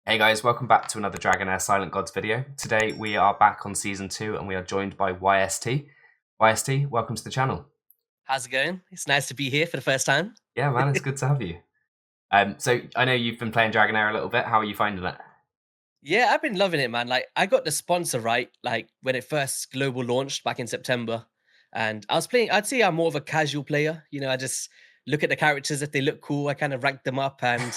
Hey guys, welcome back to another Dragonheir Silent Gods video. Today we are back on Season 2 and we are joined by YST. YST, welcome to the channel. How's it going? It's nice to be here for the first time. Yeah man, it's good to have you. So I know you've been playing Dragonheir a little bit, how are you finding it? Yeah, I've been loving it, man. Like, I got the sponsor right, like when it first global launched back in September. And I was playing, I'd say I'm more of a casual player. I just look at the characters. If they look cool, I kind of rank them up and,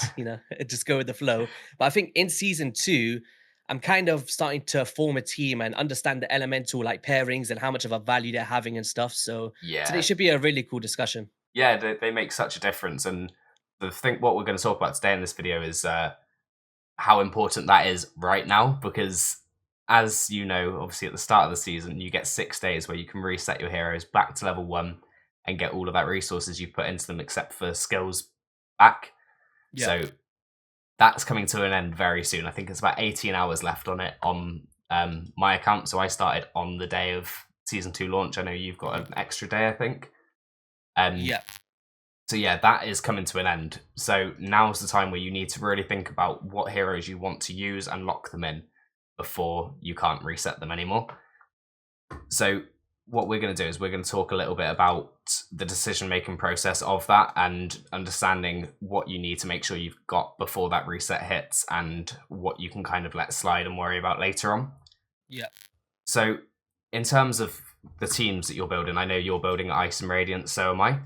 just go with the flow. But I think in season two, I'm kind of starting to form a team and understand the elemental like pairings and how much of a value they're having and stuff. So today Yeah, should be a really cool discussion. yeah, they make such a difference, and what we're going to talk about today in this video is how important that is right now, because as you know, obviously at the start of the season, you get 6 days where you can reset your heroes back to level 1 and get all of that resources you've put into them except for skills back. Yeah. So that's coming to an end very soon. I think it's about 18 hours left on it on my account. So I started on the day of season 2 launch. I know you've got an extra day, I think. Um, Yeah. so yeah, that is coming to an end. So now's the time where you need to really think about what heroes you want to use and lock them in before you can't reset them anymore. So what we're going to do is we're going to talk a little bit about the decision making process of that and understanding what you need to make sure you've got before that reset hits and what you can kind of let slide and worry about later on. Yeah. So in terms of the teams that you're building, I know you're building Ice and Radiant, so am I.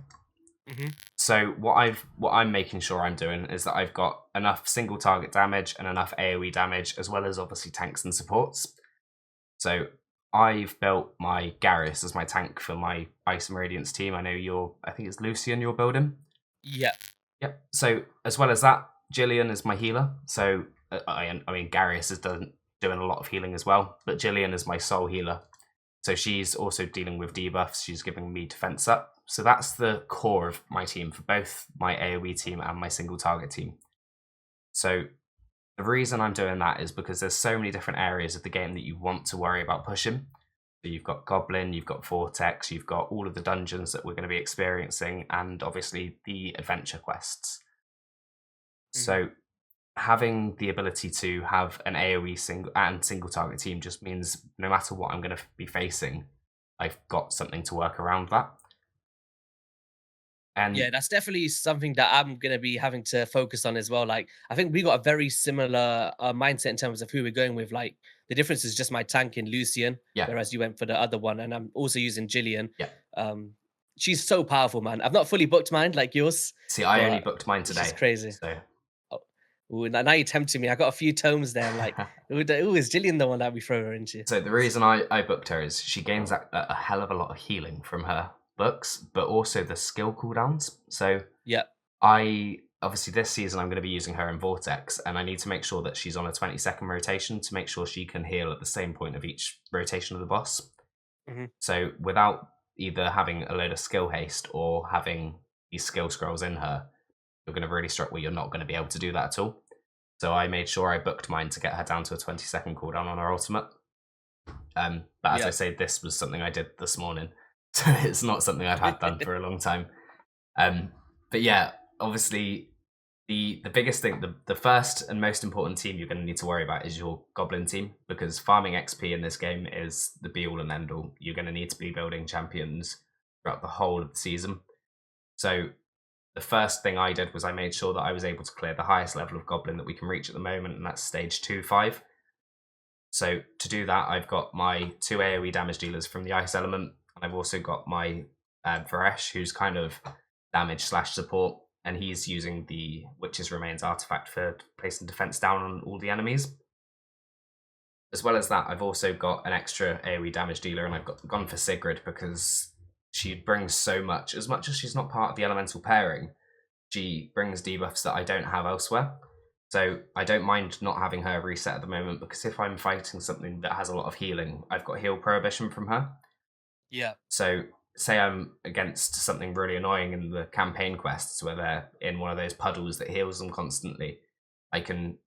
Hmm. So what I'm making sure I'm doing is that I've got enough single target damage and enough AoE damage, as well as obviously tanks and supports. So I've built my Garrus as my tank for my Ice and Radiance team. I know I think it's Lucian you're building. Yeah. Yep. So as well as that, Jillian is my healer. So I mean Garrus is doing a lot of healing as well, but Jillian is my soul healer. So she's also dealing with debuffs. She's giving me defense up. So that's the core of my team for both my AoE team and my single target team. So the reason I'm doing that is because there's so many different areas of the game that you want to worry about pushing. So you've got Goblin, you've got Vortex, you've got all of the dungeons that we're going to be experiencing, and obviously the adventure quests. Hmm. So having the ability to have an AoE single target team just means no matter what I'm going to be facing, I've got something to work around that. And Yeah, that's definitely something that I'm gonna be having to focus on as well. Like, I think we got a very similar mindset in terms of who we're going with. Like, the difference is just my tank in Lucian, yeah, whereas you went for the other one, and I'm also using Jillian. yeah. Um, she's so powerful, man. I've not fully booked mine like yours, See, I only but booked mine she's today, crazy. so Oh, ooh, now you tempted me. I got a few tomes there. I'm like, ooh, is Jillian the one that we throw her into? so the reason I booked her is she gains a hell of a lot of healing from her books, but also the skill cooldowns. So Yeah. I obviously this season I'm going to be using her in Vortex, and I need to make sure that she's on a 20-second rotation to make sure she can heal at the same point of each rotation of the boss. Hmm. So without either having a load of skill haste or having these skill scrolls in her, you're going to really struggle. You're not going to be able to do that at all. So I made sure I booked mine to get her down to a 20-second cooldown on her ultimate. But as I Yeah. say, this was something I did this morning, so it's not something I've had done for a long time. Um, but yeah, obviously the biggest thing, the first and most important team you're going to need to worry about is your Goblin team, because farming XP in this game is the be all and end all. You're going to need to be building champions throughout the whole of the season. So the first thing I did was I made sure that I was able to clear the highest level of Goblin that we can reach at the moment, and that's stage 2-5. So to do that, I've got my 2 AoE damage dealers from the Ice element, and I've also got my Varesh, who's kind of damage slash support, and he's using the Witch's Remains artifact for placing defense down on all the enemies. As well as that, I've also got an extra AoE damage dealer, and I've gone for Sigrid because she brings so much. As much as she's not part of the elemental pairing, she brings debuffs that I don't have elsewhere. So I don't mind not having her reset at the moment, because if I'm fighting something that has a lot of healing, I've got heal prohibition from her. Yeah. So say I'm against something really annoying in the campaign quests where they're in one of those puddles that heals them constantly, I can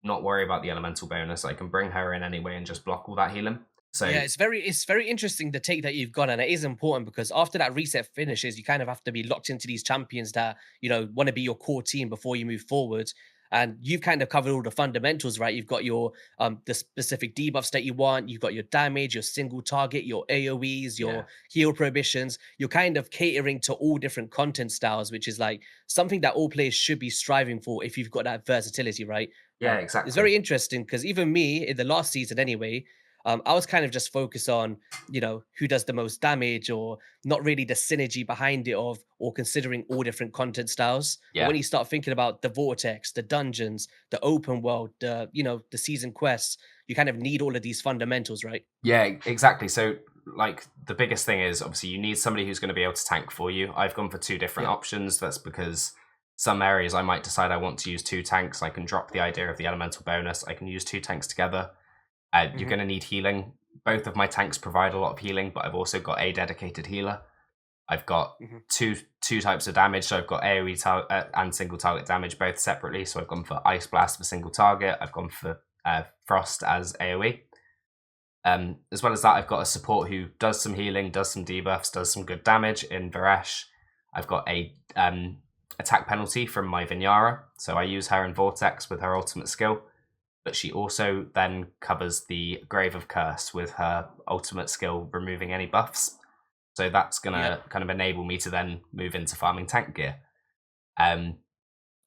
not worry about the elemental bonus. I can bring her in anyway and just block all that healing. So Yeah, it's very interesting the take that you've got, and it is important because after that reset finishes, you kind of have to be locked into these champions that want to be your core team before you move forward. And you've kind of covered all the fundamentals, right? You've got your the specific debuffs that you want, you've got your damage, your single target, your AoEs, Yeah. your heal prohibitions. You're kind of catering to all different content styles, which is like something that all players should be striving for if you've got that versatility, right? Yeah, It's exactly. very interesting because even me in the last season anyway, I was kind of just focused on, who does the most damage, or not really the synergy behind it of, or considering all different content styles. But Yeah. when you start thinking about the vortex, the dungeons, the open world, the season quests, you kind of need all of these fundamentals, right? Yeah, exactly. So, like, the biggest thing is obviously you need somebody who's going to be able to tank for you. I've gone for two different Yeah. options. That's because some areas I might decide I want to use two tanks. I can drop the idea of the elemental bonus. I can use two tanks together. You're Hmm. going to need healing. Both of my tanks provide a lot of healing, but I've also got a dedicated healer. I've got Hmm. two types of damage. So I've got and single target damage both separately. So I've gone for Ice Blast for single target. I've gone for Frost as AoE. As well as that, I've got a support who does some healing, does some debuffs, does some good damage in Varesh. I've got a attack penalty from my Vinyara, so I use her in Vortex with her ultimate skill. But she also then covers the Grave of Curse with her ultimate skill, removing any buffs. So that's Yeah. gonna kind of enable me to then move into farming tank gear. Um,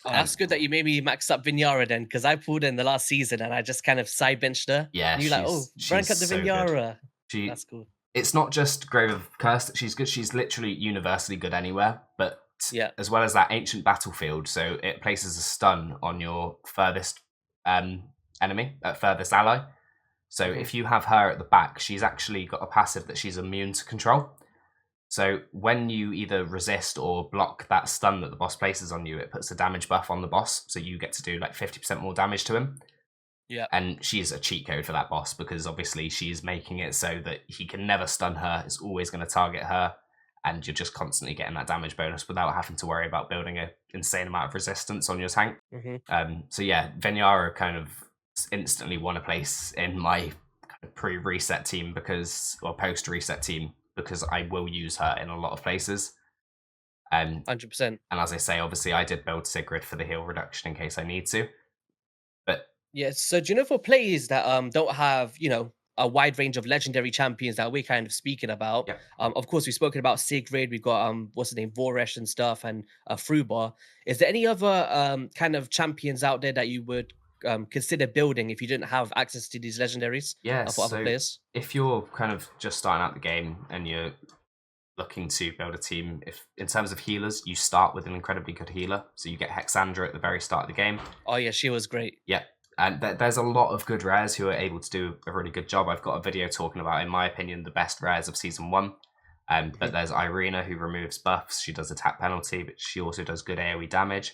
Oh, and that's good that you maybe maxed up Vinyara then, because I pulled in the last season and I just kind of side benched her. yeah, And you're like, oh, she's rank up the so good. Vinyara. She That's cool. It's not just Grave of Curse that she's good. She's literally universally good anywhere. But Yeah. as well as that ancient battlefield, so it places a stun on your furthest um, enemy, furthest ally. So Hmm. if you have her at the back, she's actually got a passive that she's immune to control. So when you either resist or block that stun that the boss places on you, it puts a damage buff on the boss. So you get to do like 50% more damage to him. Yeah. And she's a cheat code for that boss because obviously she's making it so that he can never stun her. It's always going to target her, and you're just constantly getting that damage bonus without having to worry about building an insane amount of resistance on your tank. Hmm. So yeah, Venyara kind of instantly won a place in my kind of pre-reset team or post-reset team because I will use her in a lot of places. Um, 100%. and as I say, obviously I did build Sigrid for the heal reduction in case I need to, but Yeah. So do you know, for players that don't have, a wide range of legendary champions that we're kind of speaking about? yeah. Of course, we've spoken about Sigrid, we've got what's the name, Voresh and stuff, and Frubar. Is there any other kind of champions out there that you would consider building if you didn't have access to these legendaries Yes, for other so players? if you're kind of just starting out the game and you're looking to build a team, if in terms of healers, you start with an incredibly good healer. So you get Hexandra at the very start of the game. Oh yeah, she was great. Yeah. And there's a lot of good rares who are able to do a really good job. I've got a video talking about, in my opinion, the best rares of season one. But Mhm. there's Irina who removes buffs. She does attack penalty, but she also does good AoE damage.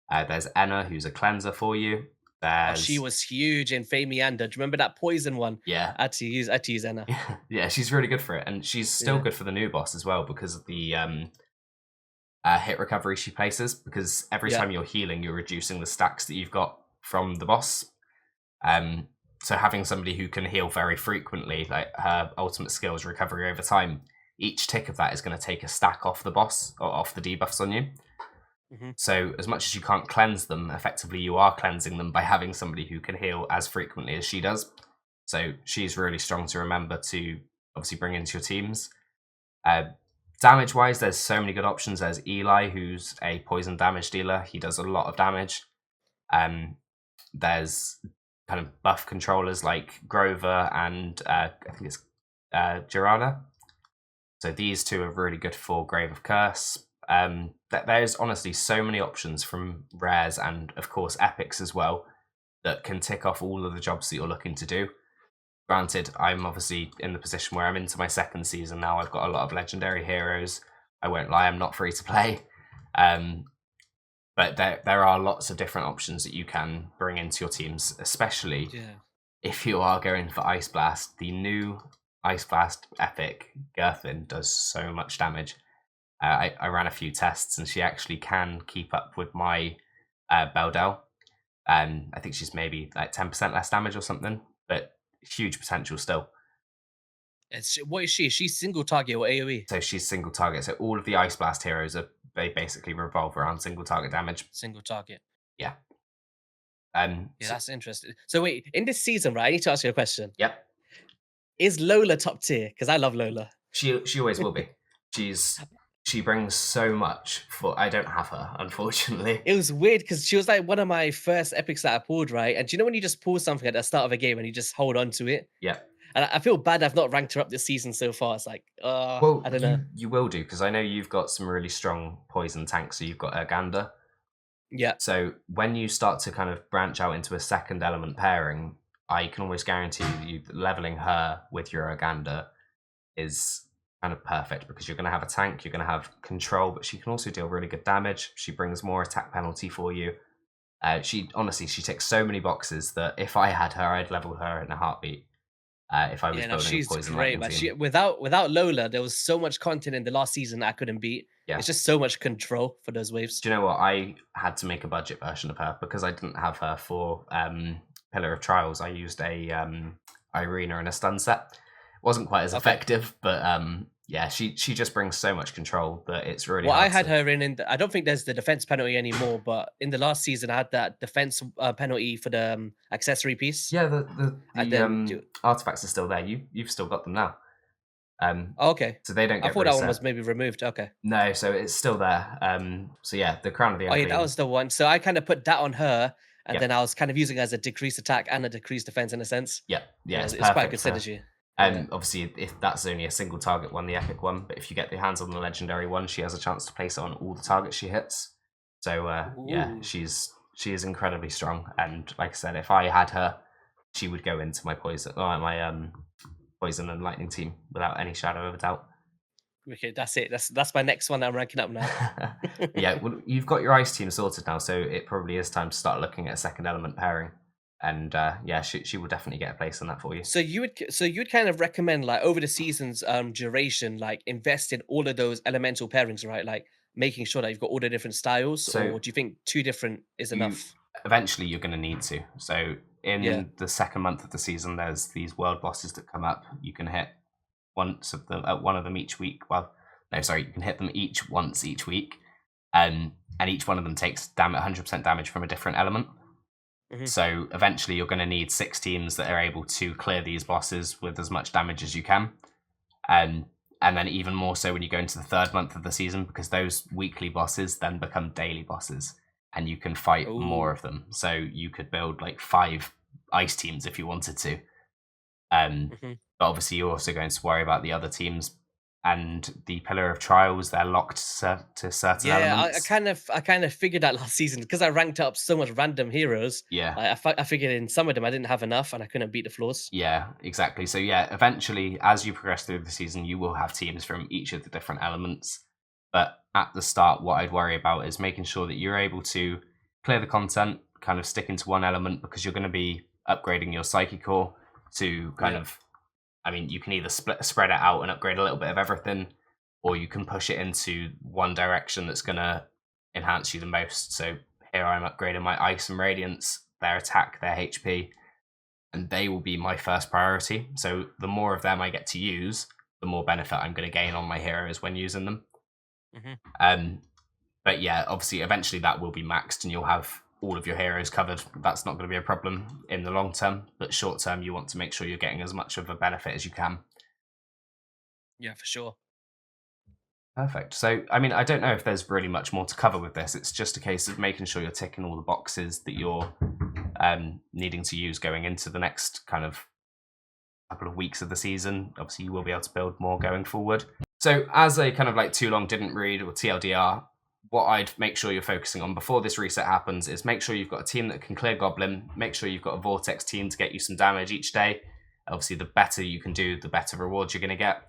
There's Enna who's a cleanser for you. Oh, she There's was huge in Famianda. Do you remember that poison one? yeah, I had to use Anna. yeah, she's really good for it, and she's still Yeah. good for the new boss as well because of the hit recovery she places. Because every Yeah. time you're healing, you're reducing the stacks that you've got from the boss. Um, so having somebody who can heal very frequently, like her ultimate skill is recovery over time, each tick of that is going to take a stack off the boss or off the debuffs on you. Mhm. So as much as you can't cleanse them, effectively you are cleansing them by having somebody who can heal as frequently as she does. So she's really strong to remember to obviously bring into your teams. Uh, damage wise, there's so many good options. There's Eli, who's a poison damage dealer. He does a lot of damage. There's kind of buff controllers like Grover and I think it's Girana. So these two are really good for Grave of Curse. There's honestly so many options from rares and of course epics as well that can tick off all of the jobs that you're looking to do. Granted, I'm obviously in the position where I'm into my second season now. I've got a lot of legendary heroes. I won't lie, I'm not free to play. Um, but there are lots of different options that you can bring into your teams, especially Yeah. if you are going for Ice Blast. The new Ice Blast epic, Gerthin, does so much damage. I ran a few tests and she actually can keep up with my Beldel. I think she's maybe like 10% less damage or something, but huge potential still. What is she? She's single target or AoE? So she's single target. So all of the Ice Blast heroes they basically revolve around single target damage. Single target. Yeah. Yeah, So, that's interesting. So wait, in this season, right? I need to ask you a question. yep, Is Lola top tier? Because I love Lola. she always will be. She's she brings so much for. I don't have her, unfortunately. It was weird because she was like one of my first epics that I pulled, right? And do you know when you just pull something at the start of a game and you just hold on to it? Yep. And I feel bad I've not ranked her up this season so far. It's like, Well, I don't know. you will do because I know you've got some really strong poison tanks. So you've got Urganda. Yeah. So when you start to kind of branch out into a second element pairing, I can almost guarantee you that leveling her with your Urganda is kind of perfect because you're going to have a tank, you're going to have control, but she can also deal really good damage. She brings more attack penalty for you. She honestly, she ticks so many boxes that if I had her, I'd level her in a heartbeat. If I was Yeah, no, building a she's poison great, lightning man. team, Without Lola, there was so much content in the last season I couldn't beat. yeah. It's just so much control for those waves. Do you know what? I had to make a budget version of her because I didn't have her for Pillar of Trials. I used a Irina and a stun set. Wasn't quite as Okay. effective, but yeah, she just brings so much control that it's really Well, I hard had to. her I don't think there's the defense penalty anymore, but in the last season, I had that defense penalty for the accessory piece. Yeah, And the then, artifacts are still there. You've still got them now. oh, okay. So they don't I get thought that one reset. was maybe removed. Okay. No, so it's still there. So yeah, the crown of the Oh, yeah, that unclean. was the one. So I kind of put that on her, and Yep, then I was kind of using it as a decreased attack and a decreased defense in a sense. yep, yeah. Yeah, It's it's quite a perfect good for. synergy. Yeah. Obviously, if that's only a single target one, the epic one. But if you get the hands on the legendary one, she has a chance to place it on all the targets she hits. So yeah, Ooh. she is incredibly strong. And like I said, if I had her, she would go into my poison and lightning team without any shadow of a doubt. Okay, that's it. That's my next one I'm ranking up now. Yeah, well, you've got your ice team sorted now, so it probably is time to start looking at a second element pairing. And yeah, she will definitely get a place on that for you. So you'd kind of recommend like over the season's duration, like invest in all of those elemental pairings, right? Like making sure that you've got all the different styles, So or do you think two different is you enough? eventually you're going to need to. So Yeah. in the second month of the season, there's these world bosses that come up. You can hit one of them each week. Well, no, sorry, you can hit them each once each week, and each one of them takes 100% damage from a different element. Hmm. So eventually, you're going to need 6 teams that are able to clear these bosses with as much damage as you can. Um, and then even more so when you go into the third month of the season, because those weekly bosses then become daily bosses, and you can fight more Oh. of them. So you could build like 5 ice teams if you wanted to. Um, Hmm. but obviously, you're also going to worry about the other teams and the Pillar of Trials. They're locked to certain Yeah, elements. I kind of figured that last season because I ranked up so much random heroes. Yeah, I figured in some of them I didn't have enough and I couldn't beat the floors. yeah, exactly. So yeah, eventually, as you progress through the season, you will have teams from each of the different elements. But at the start, what I'd worry about is making sure that you're able to clear the content, kind of sticking to one element because you're going to be upgrading your psyche core to kind Yeah. of. I mean, you can either spread it out and upgrade a little bit of everything, or you can push it into one direction that's going to enhance you the most. So here I'm upgrading my ice and radiance, their attack, their HP, and they will be my first priority. So the more of them I get to use, the more benefit I'm going to gain on my heroes when using them. Hmm. Um, but yeah, obviously, eventually that will be maxed, and you'll have all of your heroes covered. That's not going to be a problem in the long term, but short term, you want to make sure you're getting as much of a benefit as you can. Yeah, for sure. Perfect. So, I mean, I don't know if there's really much more to cover with this. It's just a case of making sure you're ticking all the boxes that you're needing to use going into the next kind of couple of weeks of the season. Obviously, you will be able to build more going forward. So, as a kind of like too long didn't read or TLDR, what I'd make sure you're focusing on before this reset happens is make sure you've got a team that can clear Goblin. Make sure you've got a Vortex team to get you some damage each day. Obviously, the better you can do, the better rewards you're going to get.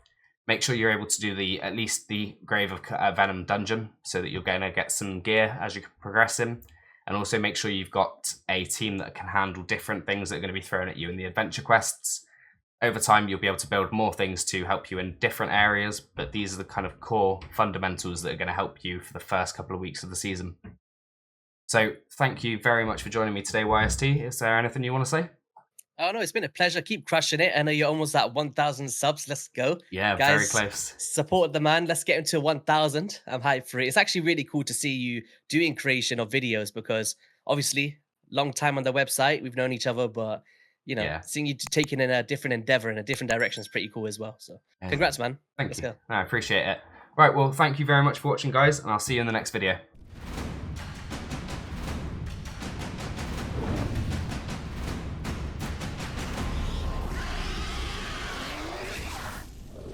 Make sure you're able to do at least the Grave of Venom dungeon so that you're going to get some gear as you progress in. And also make sure you've got a team that can handle different things that are going to be thrown at you in the adventure quests. Over time, you'll be able to build more things to help you in different areas, but these are the kind of core fundamentals that are going to help you for the first couple of weeks of the season. So, thank you very much for joining me today, YST. Is there anything you want to say? Oh no, it's been a pleasure. Keep crushing it. I know you're almost at 1,000 subs. Let's go, Yeah, very guys. close. Support the man. Let's get him to 1,000. I'm hyped for it. It's actually really cool to see you doing creation of videos because obviously long time on the website. We've known each other, but you know, Yeah. seeing you taking in a different endeavor in a different direction is pretty cool as well. So Yeah. congrats, man. Thank Let's you. go. I appreciate it. Right, well, thank you very much for watching, guys, and I'll see you in the next video.